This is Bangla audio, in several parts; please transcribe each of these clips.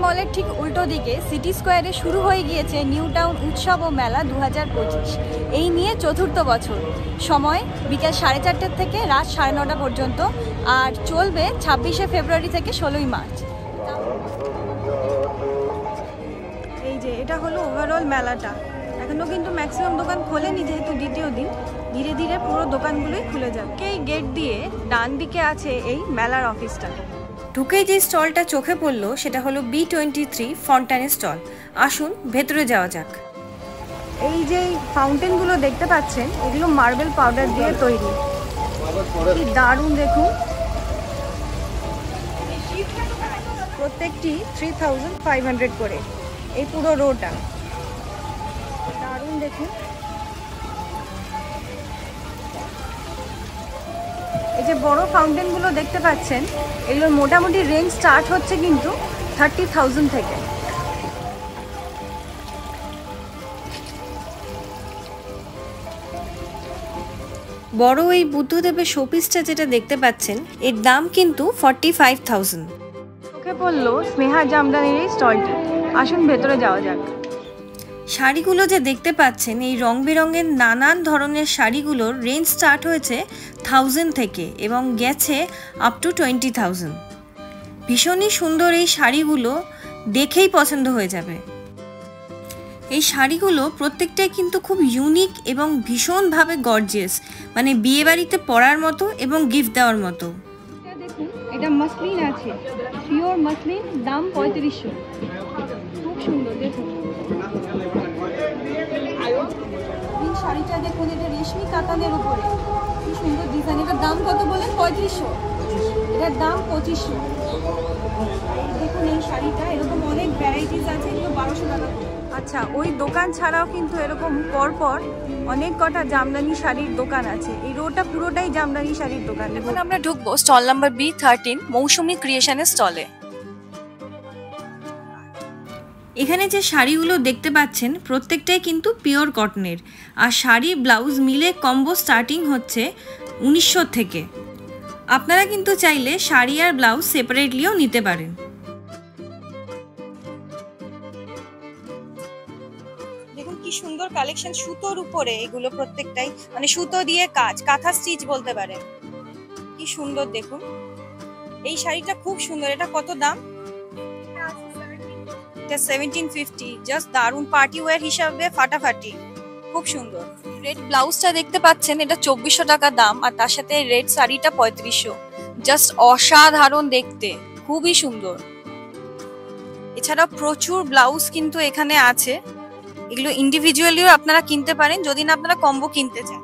মলের ঠিক উল্টো দিকে সিটি স্কোয়ারে শুরু হয়ে গিয়েছে নিউ টাউন উৎসব ও মেলা 2025। এই নিয়ে চতুর্থ বছর। সময় বিকাল 4:30 থেকে রাত 9:30 পর্যন্ত, আর চলবে 26শে ফেব্রুয়ারি থেকে 16ই মার্চ। এই যে এটা হলো ওভারঅল মেলাটা। এখনও কিন্তু ম্যাক্সিমাম দোকান খোলেনি, যেহেতু দ্বিতীয় দিন। ধীরে ধীরে পুরো দোকানগুলোই খুলে যাবে। এই গেট দিয়ে ডান দিকে আছে এই মেলার অফিসটা। ঢুকেই যে স্টলটা চোখে পড়লো সেটা হলো B23 ফন্টানের স্টল। আসুন ভেতরে যাওয়া যাক। এই যে ফাউন্টেনগুলো দেখতে পাচ্ছেন, এগুলো মার্বেল পাউডার দিয়ে তৈরি। কি দারুণ দেখুন, প্রত্যেকটি 3500 করে। এই পুরো রোটা দারুণ দেখুন। এই যে বড় ফাউন্টেনগুলো দেখতে পাচ্ছেন, এগুলোর মোটামুটি রেঞ্জ স্টার্ট হচ্ছে কিন্তু 30,000 থেকে। বড় এই বুদ্ধদেবের শোপিসটা যেটা দেখতে পাচ্ছেন, এর দাম কিন্তু 45,000। চোখে পড়লো স্নেহা জামদানির এই স্টলটি। আসুন ভেতরে যাওয়া যাক। শাড়িগুলো যে দেখতে পাচ্ছেন, এই রং বেরঙের নানান ধরনের শাড়িগুলোর রেঞ্জ স্টার্ট হয়েছে 1000 থেকে এবং গেছে আপ টু 20,000। ভীষণই সুন্দর এই শাড়িগুলো, দেখেই পছন্দ হয়ে যাবে। এই শাড়িগুলো প্রত্যেকটাই কিন্তু খুব ইউনিক এবং ভীষণভাবে গর্জিয়াস, মানে বিয়ে বাড়িতে পরার মতো এবং গিফট দেওয়ার মতো। দেখুন, এটা মাসলিন আছে, পিওর মাসলিন, দাম 3500। খুব সুন্দর দেখুন। এই শাড়িটা দেখুন, এটা রেশমি কাতানের উপরে, কি সুন্দর ডিজাইন। এটার দাম কত বলেন? 3500। এটার দাম 2500। দেখুন এই শাড়িটা, এরকম অনেক ভ্যারাইটিস আছে, এগুলো 1200 টাকা। আচ্ছা, ওই দোকান ছাড়াও কিন্তু এরকম পরপর অনেক কটা জামদানি শাড়ির দোকান আছে। এই রোডটা পুরোটাই জামদানি শাড়ির দোকান। এখন আমরা ঢুকবো স্টল নাম্বার B13 মৌসুমী ক্রিয়েশনের স্টলে। এখানে যে শাড়িগুলো দেখতে পাচ্ছেন প্রত্যেকটাই কিন্তু পিওর কটনের, আর শাড়ি ব্লাউজ মিলে কম্বো স্টার্টিং হচ্ছে 1900 থেকে। আপনারা কিন্তু চাইলে শাড়ি আর ব্লাউজ সেপারেটলিও নিতে পারেন। দেখুন কি সুন্দর কালেকশন, সুতোর উপরে এগুলো প্রত্যেকটাই, মানে সুতো দিয়ে কাজ, কাঁথা স্টিচ বলতে পারেন। কি সুন্দর দেখুন, এই শাড়িটা খুব সুন্দর। এটা কত দাম? 1750। জাস্ট দারুন, পার্টি ওয়্যার হিসাবে ফাটাফাটি, খুব সুন্দর। রেড ব্লাউজটা দেখতে পাচ্ছেন, এটা 2400 টাকা দাম, আর তার সাথে রেড শাড়িটা 3500। জাস্ট অসাধারণ দেখতে, খুবই সুন্দর। এছাড়া প্রচুর ব্লাউজ কিন্তু এখানে আছে, এগুলো ইন্ডিভিজুয়ালিও আপনারা কিনতে পারেন যদি না আপনারা কম্বো কিনতে চান।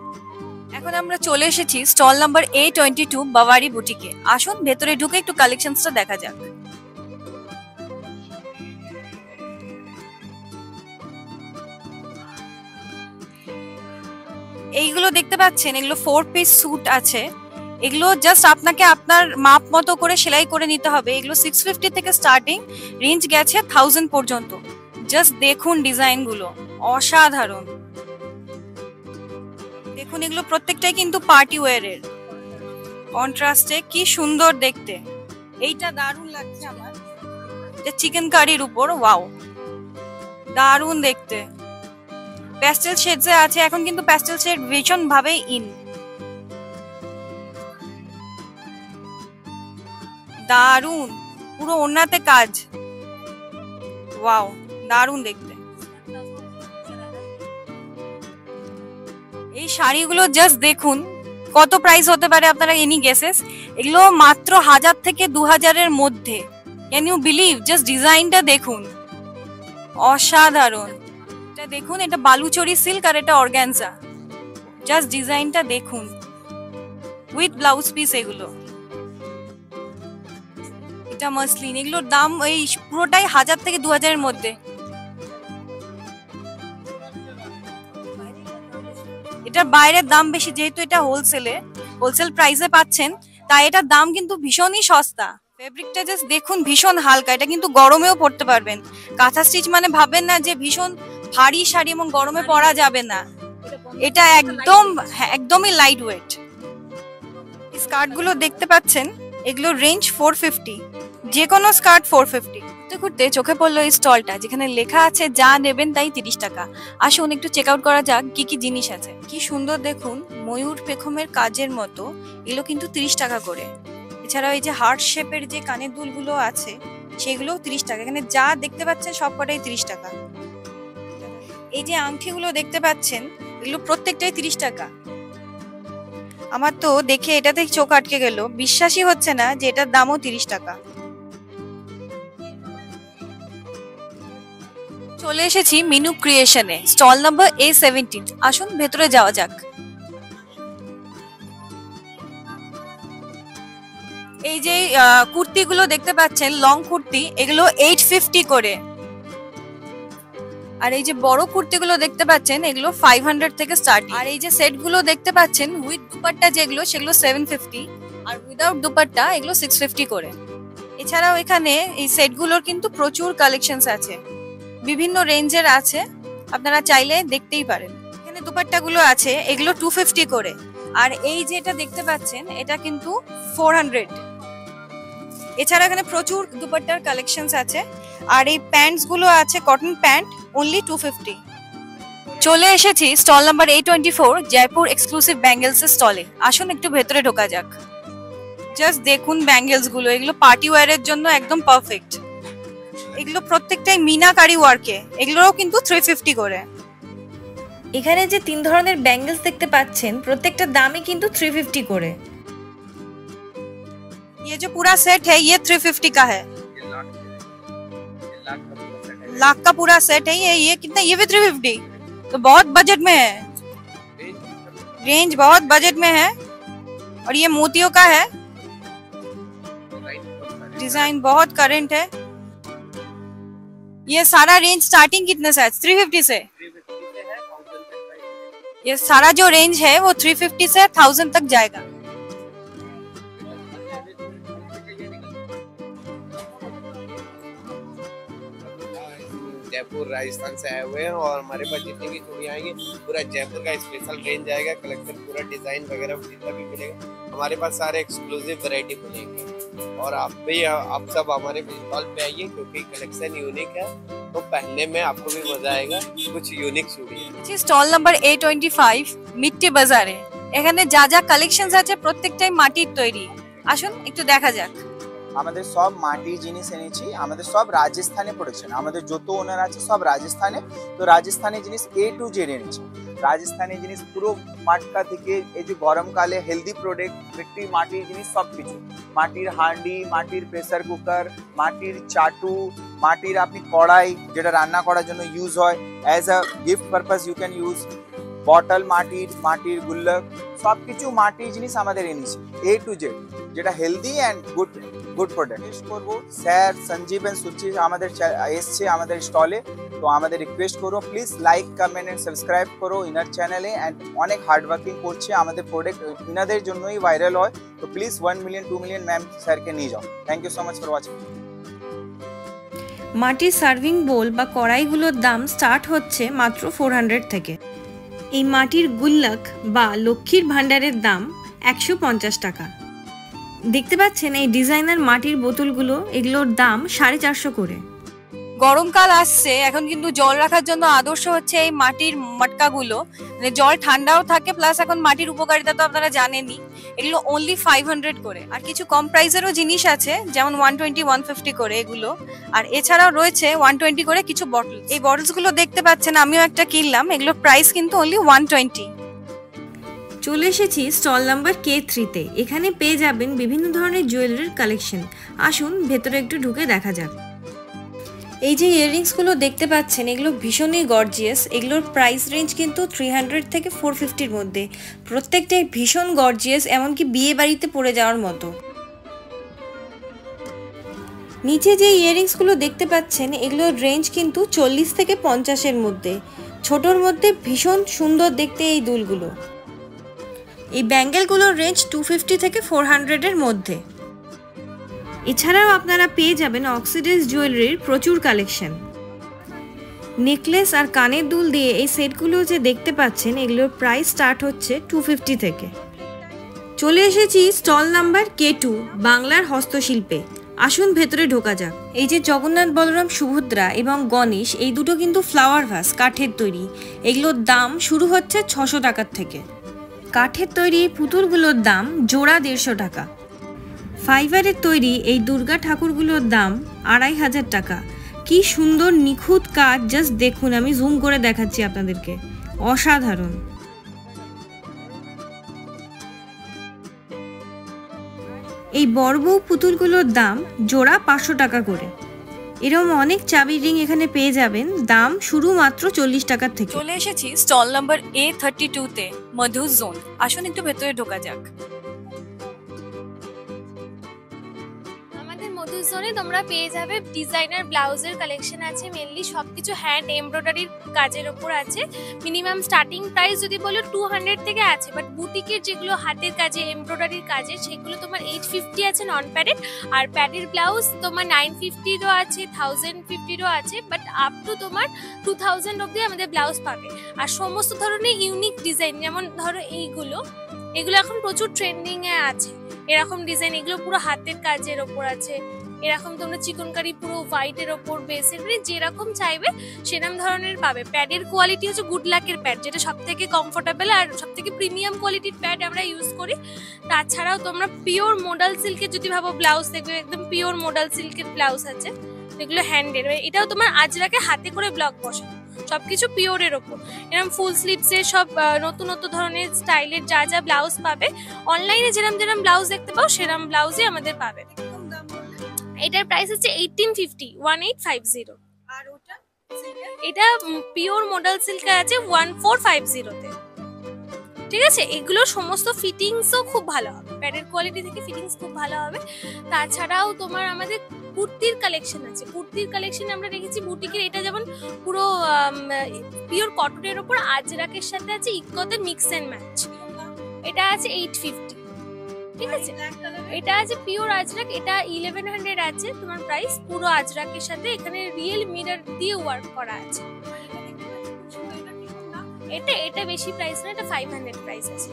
এখন আমরা চলে এসেছি স্টল নাম্বার A22 বাওয়ারি বুটিকে। আসুন ভেতরে ঢুকে একটু কালেকশনসটা দেখা যাক। এইগুলো দেখতে পাচ্ছেন, এগুলো 4 পিস স্যুট আছে। এগুলো জাস্ট আপনাকে আপনার মাপ মতো করে সেলাই করে নিতে হবে। এগুলো 650 থেকে স্টার্টিং, রেঞ্জ গেছে 1000 পর্যন্ত। জাস্ট দেখুন ডিজাইনগুলো, অসাধারণ দেখুন। এগুলো প্রত্যেকটাই কিন্তু পার্টি ওয়্যারের, কন্ট্রাস্টে কি সুন্দর দেখতে। এইটা দারুণ লাগছে আমার, এটা চিকেন কারির উপর, ওয়াও দারুণ দেখতে। প্যাস্টেল শেডসে আছে, এখন কিন্তু প্যাস্টেল শেড ভীষণ ভাবে ইন। দারুণ, পুরো ওড়নাতে কাজ, ওয়াও দারুণ দেখতে। এই শাড়িগুলো জাস্ট দেখুন কত প্রাইস হতে পারে, আপনারা এনি গেসেস? এগুলো মাত্র 1000 থেকে 2000 এর মধ্যে। Can you believe? জাস্ট ডিজাইনটা দেখুন, অসাধারণ। এটা দেখুন, এটা বালুচরি সিল্ক আর এটা অর্গানজা। জাস্ট ডিজাইনটা দেখুন, উইথ ব্লাউজ পিস। এগুলো এটা মাসলিন, এগুলোর দাম এই পুরোটাই 1000 থেকে 2000 এর মধ্যে। এটার বাইরের দাম বেশি, যেহেতু এটা হোলসেল প্রাইসে পাচ্ছেন, তাই এটার দাম কিন্তু ভীষণই সস্তা। ফেব্রিকটা জাস্ট দেখুন, ভীষণ হালকা, এটা কিন্তু গরমেও পরতে পারবেন। কাঁথা স্টিচ মানে ভাবেন না যে ভীষণ ভারী শাড়ি এবং গরমে পরা যাবে না, এটা একদমই লাইট ওয়েট। স্কার্ট গুলো দেখতে পাচ্ছেন, এগুলো রেঞ্জ 450, যে কোনো স্কার্ট 450। ঘুরতে ঘুরতে চোখে পড়লো এই স্টলটা, যেখানে লেখা আছে যা নেবেন তাই 30 টাকা। আসুন একটু চেক আউট করা যাক কি কি জিনিস আছে। কি সুন্দর দেখুন, ময়ূর পেখমের কাজের মতো, এগুলো কিন্তু 30 টাকা করে। এছাড়াও এই যে হার্ট শেপের যে কানের দুলগুলো আছে সেগুলোও 30 টাকা। এখানে যা দেখতে পাচ্ছেন সবকটাই 30 টাকা। এই যে আংটিগুলো দেখতে পাচ্ছেন এগুলো প্রত্যেকটাই 30 টাকা। আমার তো দেখে এটাতেই চোখ আটকে গেল, বিশ্বাসই হচ্ছে না যে এটার দামও 30 টাকা। চলে এসেছি মিনু ক্রিয়েশনে, স্টল নাম্বার A17। আসুন ভেতরে যাওয়া যাক। এই যে কুর্তিগুলো দেখতে পাচ্ছেন, লং কুর্তি, এগুলো 850 করে। আর এই যে বড় কুর্তিগুলো দেখতে পাচ্ছেন এগুলো 500 থেকে স্টার্ট। আর এই যে সেটগুলো দেখতে পাচ্ছেন উইথ দুপাট্টা যেগুলো, সেগুলো 750, আর উইদাউট দুপাট্টা এগুলো 650 করে। এছাড়াও এখানে এই সেটগুলোর কিন্তু প্রচুর কালেকশনস আছে, বিভিন্ন রেঞ্জের আছে, আপনারা চাইলে দেখতেই পারেন। এখানে দুপাট্টাগুলো আছে, এগুলো 250 করে। আর এই যেটা দেখতে পাচ্ছেন এটা কিন্তু 400। এছাড়া এখানে প্রচুর দুপাট্টার কালেকশনস আছে। আর এই প্যান্টস গুলো আছে কটন প্যান্ট, অনলি 250। চলে এসেছি stall number A24, Jaipur exclusive bangles এর স্টলে। আসুন একটু ভেতরে ঢোকা যাক। জাস্ট দেখুন ব্যাঙ্গেলস গুলো, এগুলো পার্টি ওয়্যারের জন্য একদম পারফেক্ট। এগুলো প্রত্যেকটাই মিনাকারি ওয়ার্কে, এগুলোও কিন্তু 350 করে। এখানে যে 3 ধরনের ব্যাঙ্গেলস দেখতে পাচ্ছেন প্রত্যেকটা দামই কিন্তু 350 করে। ये जो पूरा सेट है ये 350 का है। लाख का पूरा सेट है ये कितना, ये भी 350, तो बहुत बजट में है, रेंज बहुत बजट में है। और ये मोतियों का है, डिजाइन बहुत करंट है। ये सारा रेंज स्टार्टिंग कितने से है? 350 से। ये सारा जो रेंज है वो 350 से 1000 तक जाएगा। जयपुर राजस्थान से आए हुए हैं और हमारे पास जितनी भी चूड़ियाँ आएंगी पूरा जयपुर का स्पेशल रेंज आएगा, कलेक्शन पूरा डिजाइन वगैरह जितना भी मिलेगा हमारे पास सारे एक्सक्लूसिव वैरायटी मिलेंगे। और आप सब हमारे स्टॉल पे आइए क्योंकि कलेक्शन यूनिक है, तो पहनने में आपको भी मजा आएगा। कुछ यूनिक चूड़ियाँ। স্টল নাম্বার A25 মিট্টি বাজারে। এখানে যা যা কালেকশনস আছে প্রত্যেকটাই মাটির তৈরি। আসুন একটু দেখা যাক। আমাদের সব মাটির জিনিস এনেছি, আমাদের সব রাজস্থানে প্রোডাকশন, আমাদের যত ওনার আছে সব রাজস্থানে। তো রাজস্থানের জিনিস A to Z এনেছি। রাজস্থানের জিনিস পুরো মাটকা থেকে, এই যে গরমকালে হেলদি প্রোডাক্ট, মাটির জিনিস সব কিছু, মাটির হাঁডি, মাটির প্রেসার কুকার, মাটির চাটু, মাটির আপনি কড়াই যেটা রান্না করার জন্য ইউজ হয়, as a gift purpose you can use, bottle মাটির গুল্লক, সব কিছু মাটির জিনিস আমাদের এনেছি A to Z, যেটা হেলদি অ্যান্ড গুড প্রোডাক্ট। করবো স্যার সঞ্জীব এন্ড সুচি আমাদের এসছে আমাদের স্টলে, তো আমাদের রিকোয়েস্ট করবো please like comment and subscribe করো ইনার চ্যানেলে। অ্যান্ড অনেক হার্ড ওয়ার্কিং করছে, আমাদের প্রোডাক্ট ইনাদের জন্যই ভাইরাল হয়। তো প্লিজ 1 মিলিয়ন 2 মিলিয়ন ম্যাম স্যারকে নিয়ে যাও। Thank you so much for watching. মাটির সার্ভিং বোল বা কড়াইগুলোর দাম স্টার্ট হচ্ছে মাত্র 400 থেকে। এই মাটির গুল্লাক বা লক্ষ্মীর ভাণ্ডারের দাম 150 টাকা। দেখতে পাচ্ছেন এই ডিজাইনার মাটির বোতলগুলো, এগুলোর দাম 450 করে। গরমকাল আসছে, এখন কিন্তু জল রাখার জন্য আদর্শ হচ্ছে এই মাটির মটকাগুলো, মানে জল ঠান্ডাও থাকে, প্লাস এখন মাটির উপকারিতা তো আপনারা জানেনই। এগুলো অনলি 500 করে। আর কিছু কম প্রাইসেরও জিনিস আছে, যেমন 120 150 করে এগুলো। আর এছাড়াও রয়েছে 120 করে কিছু বটল। এই বটলস গুলো দেখতে পাচ্ছেন, আমিও একটা কিনলাম, এগুলোর প্রাইস কিন্তু অনলি 120। চলে এসেছি স্টল নাম্বার K3-তে। এখানে পেয়ে যাবেন বিভিন্ন ধরনের জুয়েলারির কালেকশন। আসুন ভেতরে একটু ঢুকে দেখা যাক। এই যে ইয়াররিংসগুলো দেখতে পাচ্ছেন এগুলো ভীষণই গর্জিয়াস। এগুলোর প্রাইস রেঞ্জ কিন্তু 300 থেকে 450-র মধ্যে। প্রত্যেকটাই ভীষণ গর্জিয়াস, এমনকি বিয়ে বাড়িতে পরে যাওয়ার মতো। নিচে যে ইয়াররিংসগুলো দেখতে পাচ্ছেন এগুলোর রেঞ্জ কিন্তু 40 থেকে 50-এর মধ্যে। ছোটোর মধ্যে ভীষণ সুন্দর দেখতে এই দুলগুলো। এই ব্যাঙ্গেলগুলোর রেঞ্জ 250 থেকে 400-এর মধ্যে। এছাড়াও আপনারা পেয়ে যাবেন অক্সিডাইজ জুয়েলারির প্রচুর কালেকশন। নেকলেস আর কানের দুল দিয়ে এই সেটগুলো যে দেখতে পাচ্ছেন এগুলোর প্রাইস স্টার্ট হচ্ছে 250 থেকে। চলে এসেছি স্টল নাম্বার K2 বাংলার হস্তশিল্পে। আসুন ভেতরে ঢোকা যাক। এই যে জগন্নাথ বলরাম সুভদ্রা এবং গণেশ, এই দুটো কিন্তু ফ্লাওয়ার ভাস কাঠের তৈরি। এগুলোর দাম শুরু হচ্ছে 600 টাকার থেকে। কাঠের তৈরি পুতুলগুলোর দাম জোড়া 150 টাকা। ফাইবারের তৈরি এই দুর্গা ঠাকুরগুলোর দাম 2500 টাকা। কি সুন্দর নিখুঁত কাজ, জাস্ট দেখুন, আমি জুম করে দেখাচ্ছি আপনাদেরকে, অসাধারণ। এই বড় বউ পুতুলগুলোর দাম জোড়া 500 টাকা করে। এরকম অনেক চাবির রিং এখানে পেয়ে যাবেন, দাম শুরু মাত্র 40 টাকার থেকে। চলে এসেছি স্টল নাম্বার A32 তে, মধু জোন। আসুন একটু ভেতরে ঢোকা যাক। মধু জোনে তোমরা পেয়ে যাবে ডিজাইনার ব্লাউজের কালেকশন আছে, মেনলি সবকিছু হ্যান্ড এমব্রয়ডারির কাজের ওপর আছে। মিনিমাম স্টার্টিং প্রাইস যদি বলো 200 থেকে আছে, বাট বুটিকের যেগুলো হাতের কাজে এমব্রয়ডারির কাজে সেগুলো তোমার 850 আছে নন প্যাডেড, আর প্যাডের ব্লাউজ তোমার 950-ও আছে, 1050-ও আছে, বাট আপ টু তোমার 2000 অব্দি আমাদের ব্লাউজ পাবে। আর সমস্ত ধরনের ইউনিক ডিজাইন, যেমন ধরো এগুলো এখন প্রচুর ট্রেন্ডিং এ আছে। এরকম ডিজাইন, এগুলো পুরো হাতের কাজের ওপর আছে। এরকম তোমরা চিকনকারি পুরো হোয়াইটের ওপর বেসের, মানে যেরকম চাইবে সেরকম ধরনের পাবে। প্যাডের কোয়ালিটি হচ্ছে গুড লাকের প্যাড, যেটা সব থেকে কমফোর্টেবল আর সব থেকে প্রিমিয়াম কোয়ালিটির প্যাড আমরা ইউজ করি। তাছাড়াও তোমরা পিওর মডাল সিল্কের যদি ভাবো ব্লাউজ দেখবে, একদম পিওর মডাল সিল্কের ব্লাউজ আছে, এগুলো হ্যান্ডের। এটাও তোমার আজরাকে হাতে করে ব্লক বসানো, সবকিছু পিওরের ওপর। এরকম ফুল স্লিভসের সব নতুন নতুন ধরনের স্টাইলের যা যা ব্লাউজ পাবে, অনলাইনে যেরকম ব্লাউজ দেখতে পাও সেরকম ব্লাউজই আমাদের পাবে। এটার প্রাইস হচ্ছে 1850 আর ওটা এটা পিওর মডেল সিল্ক আছে 1450 তে। ঠিক আছে, এগুলো সমস্ত ফিটিংসও খুব ভালো হবে, প্যাডের কোয়ালিটি থেকে ফিটিংস খুব ভালো হবে। তাছাড়াও তোমার আমাদের কুর্তির কালেকশন আছে। কুর্তির কালেকশন আমরা রেখেছি বুটিকের, এটা যেমন পুরো পিওর কটনের ওপর আজরাকের সাথে আছে ইকোতে মিক্স এন্ড ম্যাচ। এটা আছে 850। ঠিক আছে, এটা আছে পিওর আজরাক, এটা 1100 আছে তোমার প্রাইস, পুরো আজরাকের সাথে এখানে রিয়েল মিরর দিয়ে ওয়ার্ক করা আছে। এটা বেশি প্রাইস না, এটা 500 প্রাইস আছে।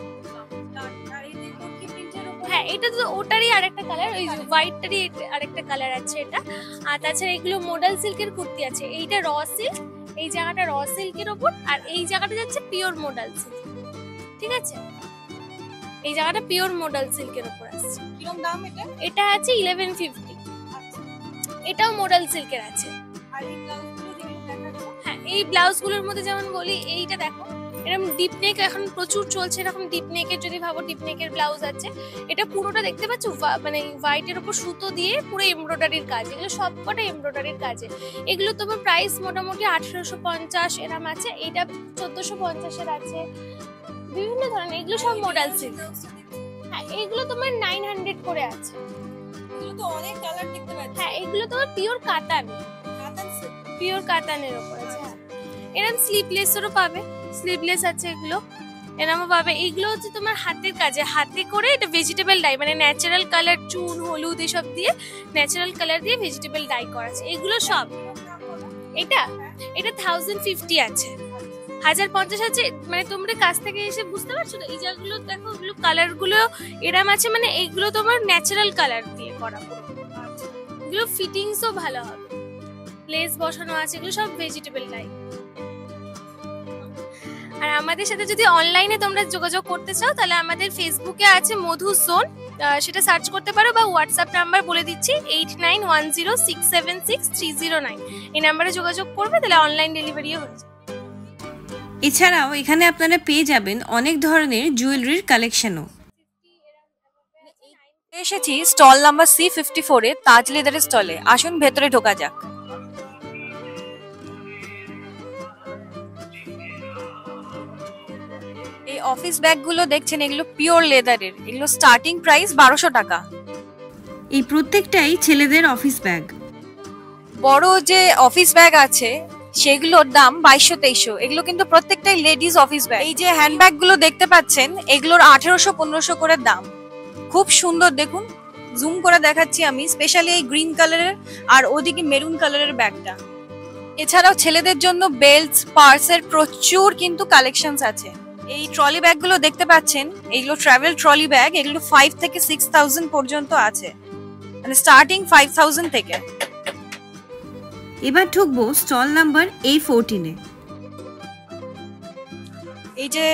হ্যাঁ, এটা তো ওটারই আরেকটা কালার, ওই হোয়াইটটারই আরেকটা কালার আছে এটা। আর তাছাড়া এগুলো মডেল সিল্কের কুর্তি আছে। এইটা র সিল্ক, এই জায়গাটা র সিল্কের ওপর, আর এই জায়গাটা যাচ্ছে পিওর মডেল সিল্ক। ঠিক আছে, এই জায়গাটা পিওর মডেল সিল্কের উপর আসছে। কিরকম দাম এটা? এটা আছে 1150। এটাও মডেল সিল্কের আছে। আর এই ব্লাউজগুলো যেগুলো দেখাচ্ছো, হ্যাঁ এই ব্লাউজগুলোর মধ্যে যেমন বলি, এইটা দেখো এরকম ডিপ নেক এখন প্রচুর চলছে। এরকম ডিপ নেকের যদি ভাবো, ডিপ নেকের ব্লাউজ আছে। এটা পুরোটা দেখতে পাচ্ছ মানে হোয়াইটের উপর সুতো দিয়ে পুরো এমব্রয়ডারির কাজ, এগুলো সবকটা এমব্রয়ডারির কাজে। এগুলো তোমার প্রাইস মোটামুটি 1850 এরকম আছে। এটা 1450 এর আছে, বিভিন্ন ধরনের। এগুলো সব মডেল সিল্ক। হ্যাঁ, এগুলো তোমার 900 করে আছে। এগুলো তো অনেক কালার দেখতে পাচ্ছি। হ্যাঁ, এগুলো তোমার পিওর কাতান সিল্ক, পিওর কাতানের উপর আছে। হ্যাঁ, এরকম স্লিভলেসেরও পাবে, স্লিভলেস আছে এগুলো, এরকমও পাবে। এগুলো হচ্ছে তোমার হাতের কাজে, হাতে করে এটা ভেজিটেবল ডাই, মানে ন্যাচারাল কালার, চুন হলুদ এসব দিয়ে ন্যাচারাল কালার দিয়ে ভেজিটেবল ডাই করা আছে। এগুলো সব, এটা 1050 আছে, 1050 আছে। মানে তোমরা কাছ থেকে এসে বুঝতে পারছো তো, এই জায়গাগুলো দেখো, এগুলো কালার গুলো এরম আছে, মানে এইগুলো তোমার ন্যাচারাল কালার দিয়ে করা পুরো। এগুলো ফিটিংসও ভালো হবে, লেস বসানো আছে, এগুলো সব ভেজিটেবল ডাই। আর আমাদের সাথে যদি অনলাইনে তোমরা যোগাযোগ করতে চাও, তাহলে আমাদের ফেসবুকে আছে মধু জোন, সেটা সার্চ করতে পারো, বা হোয়াটসঅ্যাপ নাম্বার বলে দিচ্ছি 8910676309। এই নাম্বারে যোগাযোগ করবে, তাহলে অনলাইন ডেলিভারিও হয়ে যাবে। এছাড়াও এখানে আপনারা পেয়ে যাবেন অনেক ধরনের জুয়েলারির কালেকশনও। এসেছি স্টল নাম্বার C54 এ, তাজ লেদারের স্টলে। আসুন ভেতরে ঢোকা যাক। এই অফিস ব্যাগগুলো দেখছেন, এগুলো পিওর লেদারের। এগুলো স্টার্টিং প্রাইস 1200 টাকা। এই প্রত্যেকটাই ছেলেদের অফিস ব্যাগ। বড় যে অফিস ব্যাগ আছে সেগুলোর দাম 2200-2300। এগুলো কিন্তু প্রত্যেকটাই লেডিস অফিস ব্যাগ। এই যে হ্যান্ডব্যাগ গুলো দেখতে পাচ্ছেন, এগুলোর 1800-1500 করে দাম। খুব সুন্দর, দেখুন জুম করে দেখাচ্ছি আমি, স্পেশালি এই গ্রিন কালারের আর ওদিকে মেরুন কালারের ব্যাগটা। এছাড়াও ছেলেদের জন্য বেল্ট, পার্সের প্রচুর কিন্তু কালেকশনস আছে। এই ট্রলি ব্যাগ গুলো দেখতে পাচ্ছেন, এগুলো ট্রাভেল ট্রলি ব্যাগ। এগুলো 5 থেকে 6000 পর্যন্ত আছে। মানে স্টার্টিং 5000 থেকে। এবার ঢুকবো স্টল নাম্বার A14-এ। এই যে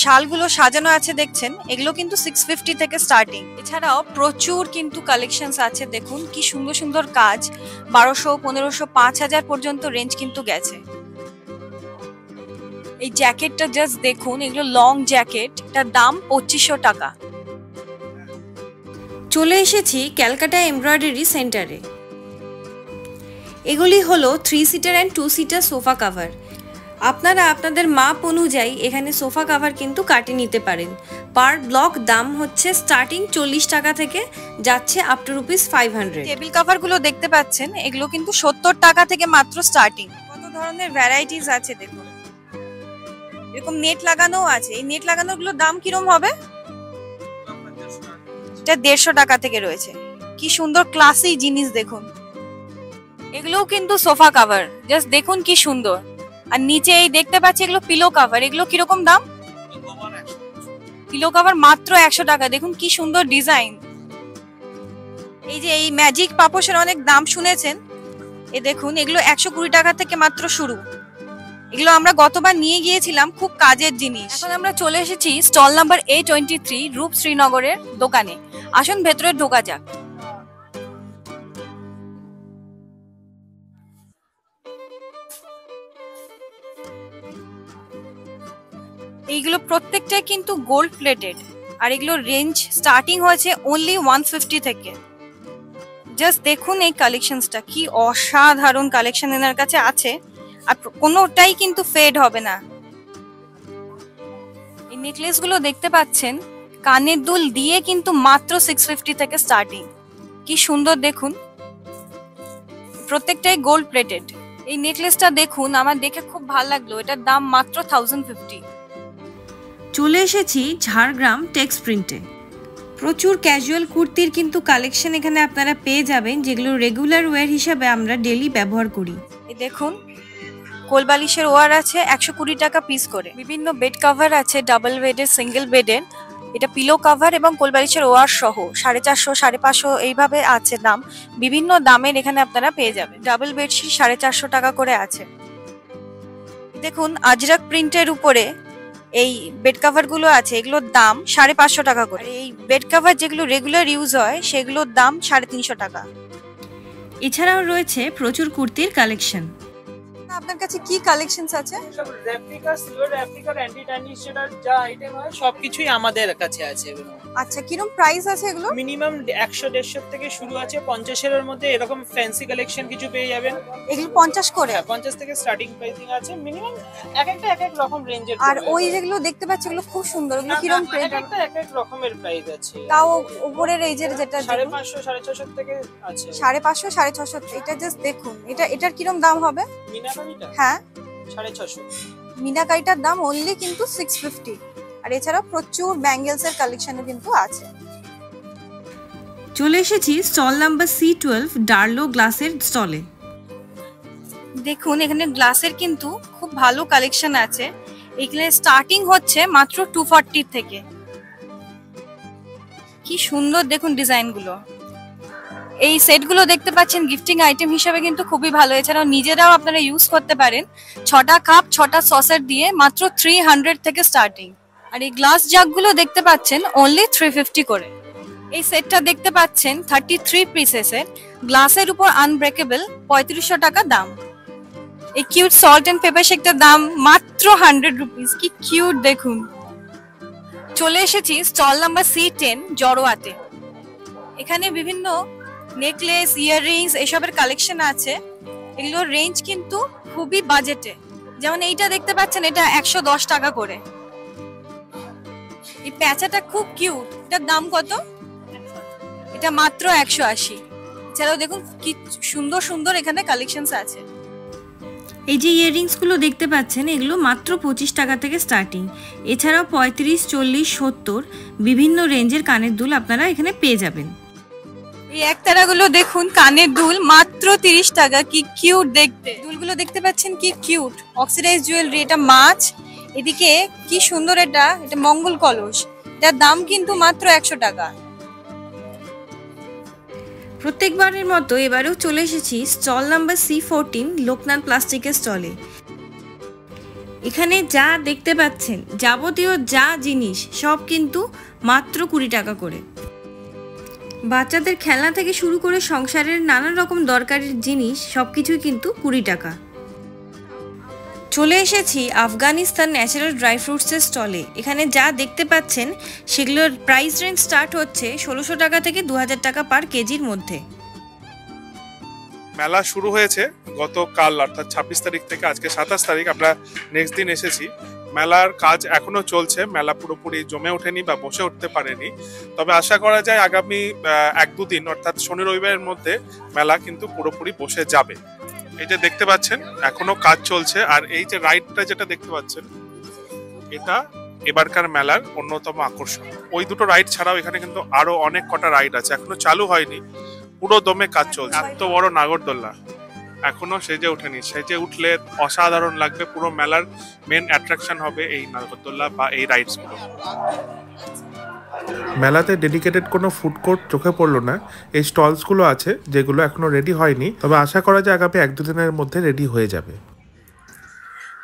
শালগুলো সাজানো আছে দেখছেন, এগুলো কিন্তু 650 থেকে স্টার্টিং। এছাড়াও প্রচুর কিন্তু কালেকশনস আছে, দেখুন কি সুন্দর সুন্দর কাজ, 1200, 1500, 5000 পর্যন্ত রেঞ্জ কিন্তু গেছে। এই জ্যাকেটটা জাস্ট দেখুন, এগুলো লং জ্যাকেট, এটার দাম 2500 টাকা। চলে এসেছি ক্যালকাটা এমব্রয়ডারি সেন্টারে। এগুলি হলো 3 seater and 2 seater sofa cover. আপনারা আপনাদের মাপ অনুযায়ী এখানে সোফা কাভার কিন্তু কাটিয়ে নিতে পারেন। পার ব্লক দাম হচ্ছে স্টার্টিং 40 টাকা থেকে যাচ্ছে আপ টু ₹500। টেবিল কাভার গুলো দেখতে পাচ্ছেন, এগুলো কিন্তু 70 টাকা থেকে মাত্র স্টার্টিং। কত ধরনের ভ্যারাইটিস আছে দেখুন, এরকম নেট লাগানো আছে। এই নেট লাগানো গুলোর দাম কিরম হবে? এটা 150 টাকা থেকে রয়েছে। কি সুন্দর ক্লাসি জিনিস দেখুন। এগুলোও কিন্তু সোফা কাভার, জাস্ট দেখুন কি সুন্দর। আর নিচে এই দেখতে পাচ্ছি এগুলো পিলো কাভার। এগুলো কিরকম দাম? পিলো কাভার মাত্র 100 টাকা। দেখুন কি সুন্দর ডিজাইন। এই যে এই ম্যাজিক পাপোশের অনেক দাম শুনেছেন, এ দেখুন এগুলো 120 টাকা থেকে মাত্র শুরু। এগুলো আমরা গতবার নিয়ে গিয়েছিলাম, খুব কাজের জিনিস। এখন আমরা চলে এসেছি স্টল নাম্বার A23 রূপ শ্রীনগরের দোকানে। আসুন ভেতরে ঢোকা যাক। এইগুলো প্রত্যেকটাই কিন্তু গোল্ড প্লেটেড, আর এগুলো রেঞ্জ স্টার্টিং হয়েছে অনলি 150 থেকে। জাস্ট দেখুন এই কালেকশনসটা, কি অসাধারণ কালেকশন এনার কাছে আছে, আর কোনোটাই কিন্তু ফেড হবে না। এই নেকলেস গুলো দেখতে পাচ্ছেন, কানের দুল দিয়ে কিন্তু মাত্র 650 থেকে স্টার্টিং। কি সুন্দর দেখুন, প্রত্যেকটাই গোল্ড প্লেটেড। এই নেকলেসটা দেখুন, আমার দেখে খুব ভালো লাগলো, এটার দাম মাত্র 1050। চলে এসেছি ঝাড়গ্রাম টেক্স প্রিন্টে। প্রচুর ক্যাজুয়াল কুর্তির কিন্তু কালেকশন এখানে আপনারা পেয়ে যাবেন, যেগুলো রেগুলার ওয়্যার হিসাবে আমরা ডেলি ব্যবহার করি। এই দেখুন কোলবালিশের ওয়ার আছে 120 টাকা পিস করে। বিভিন্ন বেড কভার আছে, ডাবল বেডের, সিঙ্গেল বেডের। এটা পিলো কভার এবং কোলবালিশের ওয়ার সহ 450, 550 এইভাবে আছে দাম। বিভিন্ন দামের এখানে আপনারা পেয়ে যাবেন। ডাবল বেডশিট 450 টাকা করে আছে। দেখুন আজরাক প্রিন্টের উপরে এই বেড কভার গুলো আছে, এগুলোর দাম 550 টাকা করে। এই বেড কভার যেগুলো রেগুলার ইউজ হয় সেগুলোর দাম 350 টাকা। এছাড়াও রয়েছে প্রচুর কুর্তির কালেকশন। আপনার কাছে কি কালেকশনস আছে? সব replica, silver replica, anti tarnish যা আইটেম হয় সবকিছুই আমাদের কাছে আছে এগুলো। আচ্ছা, কিরকম প্রাইস আছে এগুলো? মিনিমাম 100-150 থেকে শুরু আছে, 50 এর মধ্যে এরকম ফ্যান্সি কালেকশন কিছু পেয়ে যাবেন। এগুলো 50 করে? হ্যাঁ, 50 থেকে স্টার্টিং প্রাইসিং আছে। মিনিমাম এক এক রকম রেঞ্জের। আর ওই যেগুলো দেখতে পাচ্ছি এগুলো খুব সুন্দর, এগুলো কিরকম প্রাইস? এক রকমের প্রাইস আছে। তাও উপরের এই যেটা 550, 650 থেকে আছে। 550, 650। এটা জাস্ট দেখুন, এটার কিরকম দাম হবে? মিনাকারিটা? হ্যাঁ, 650। মিনাকারিটার দাম অনলি কিন্তু 650। আর এছাড়া প্রচুর ব্যাঙ্গেলস এর কালেকশনও কিন্তু আছে। চলে এসেছি স্টল নাম্বার C12 ডার্লো গ্লাসের স্টলে। দেখুন এখানে গ্লাসের কিন্তু খুব ভালো কালেকশন আছে। এখানে স্টার্টিং হচ্ছে মাত্র 240 থেকে। কি সুন্দর দেখুন ডিজাইনগুলো। এই সেটগুলো দেখতে পাচ্ছেন গিফটিং আইটেম হিসেবে কিন্তু খুবই ভালো। এছাড়াও নিজেরাও আপনারা ইউজ করতে পারেন। 6টা কাপ 6টা সসের দিয়ে মাত্র 300 থেকে স্টার্টিং। আর এই গ্লাস জাগগুলো দেখতে পাচ্ছেন অনলি 350 করে। এই সেটটা দেখতে পাচ্ছেন 33 পিসেসের, গ্লাসের উপর আনব্রেকেবল, 3500 টাকা দাম। এই কিউট সল্ট এন্ড পেপার শেকটার দাম মাত্র 100 রুপিস। কি কিউট দেখুন। চলে এসেছি স্টল নাম্বার C10 জড়োয়াতে। এখানে বিভিন্ন নেকলেস, ইয়াররিংস এসবের কালেকশন আছে। এগুলোর রেঞ্জ কিন্তু খুবই বাজেটে। যেমন এইটা দেখতে পাচ্ছেন, এটা 110 টাকা করে। এই প্যাচাটা খুব কিউট, এটার দাম কত? এটা মাত্র 180। এছাড়াও দেখুন কি সুন্দর সুন্দর এখানে কালেকশনস আছে। এই যে ইয়াররিংস গুলো দেখতে পাচ্ছেন, এগুলো মাত্র 25 টাকা থেকে স্টার্টিং। এছাড়াও 35, 40, 70 বিভিন্ন রেঞ্জের কানের দুল আপনারা এখানে পেয়ে যাবেন। এই একতারাগুলো দেখুন, কানের দুল মাত্র 30 টাকা। কি কিউট দেখতে দুলগুলো দেখতে পাচ্ছেন, কি কিউট অক্সিডাইজ জুয়েলারি। এটা মাছ, এদিকে কি সুন্দর, এটা মঙ্গল কলস। এটার দাম কিন্তু মাত্র 100 টাকা। প্রত্যেকবারের মতো এবারেও চলে এসেছি স্টল নাম্বার C14 লোকনাথ প্লাস্টিকের স্টলে। এখানে যা দেখতে পাচ্ছেন যাবতীয় যা জিনিস সব কিন্তু মাত্র 20 টাকা করে। বাচ্চাদের খেলনা থেকে শুরু করে সংসারের নানান রকম দরকারি জিনিস সবকিছুই কিন্তু 20 টাকা। চলে এসেছি আফগানিস্তান ন্যাচারাল ড্রাই ফ্রুটসের স্টলে। এখানে যা দেখতে পাচ্ছেন সেগুলোর প্রাইস রেঞ্জ স্টার্ট হচ্ছে 1600 টাকা থেকে 2000 টাকা পার কেজির মধ্যে। মেলা শুরু হয়েছে গতকাল অর্থাৎ 26 তারিখ থেকে আজকে 27 তারিখ, আমরা নেক্সট দিন এসেছি। মেলার কাজ এখনো চলছে, মেলা পুরোপুরি জমে ওঠেনি বা বসে উঠতে পারেনি, তবে আশা করা যায় আগামী 1-2 দিন অর্থাৎ শনি রবিবারের মধ্যে মেলা কিন্তু পুরোপুরি বসে যাবে। এই যে দেখতে পাচ্ছেন এখনো কাজ চলছে, আর এই যে রাইডটা যেটা দেখতে পাচ্ছেন এটা এবারকার মেলার অন্যতম আকর্ষণ। ওই দুটো রাইড ছাড়াও এখানে কিন্তু আরো অনেক কটা রাইড আছে, এখনো চালু হয়নি, পুরো দমে কাজ চলছে। এত বড় নাগরদোল্লা এখনো সেজে ওঠেনি, সেজে উঠলে অসাধারণ লাগবে। পুরো মেলার মেন অ্যাট্রাকশন হবে এই নাগরদোল্লা বা এই রাইডস গুলো। মেলাতে ডেডিকেটেড কোনো ফুড কোর্ট চোখে পড়লো না, এই স্টলসগুলো আছে যেগুলো এখনো রেডি হয়নি, তবে আশা করা যায় আগামী 1-2 দিনের মধ্যে রেডি হয়ে যাবে।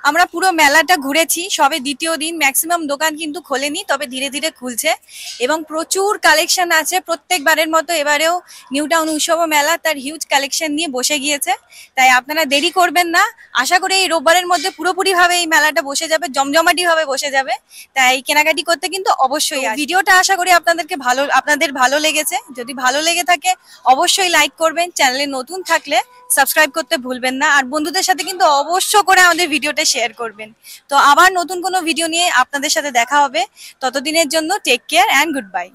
আমরা পুরো মেলাটা ঘুরেছি, সবে দ্বিতীয় দিন, ম্যাক্সিমাম দোকান কিন্তু খোলেনি, তবে ধীরে ধীরে খুলছে এবং প্রচুর কালেকশন আছে। প্রত্যেকবারের মতো এবারেও নিউ টাউন উৎসব মেলা তার হিউজ কালেকশন নিয়ে বসে গিয়েছে, তাই আপনারা দেরি করবেন না। আশা করি এই রোববারের মধ্যে পুরোপুরিভাবে এই মেলাটা বসে যাবে, জমজমাটিভাবে বসে যাবে, তাই কেনাকাটি করতে কিন্তু অবশ্যই। ভিডিওটা আশা করি আপনাদের ভালো লেগেছে। যদি ভালো লেগে থাকে অবশ্যই লাইক করবেন, চ্যানেলে নতুন থাকলে সাবস্ক্রাইব করতে ভুলবেন না, আর বন্ধুদের সাথে কিন্তু অবশ্য করে আমাদের ভিডিওটা শেয়ার করবেন। তো আবার নতুন কোনো ভিডিও নিয়ে আপনাদের সাথে দেখা হবে, ততদিনের জন্য take care and good bye.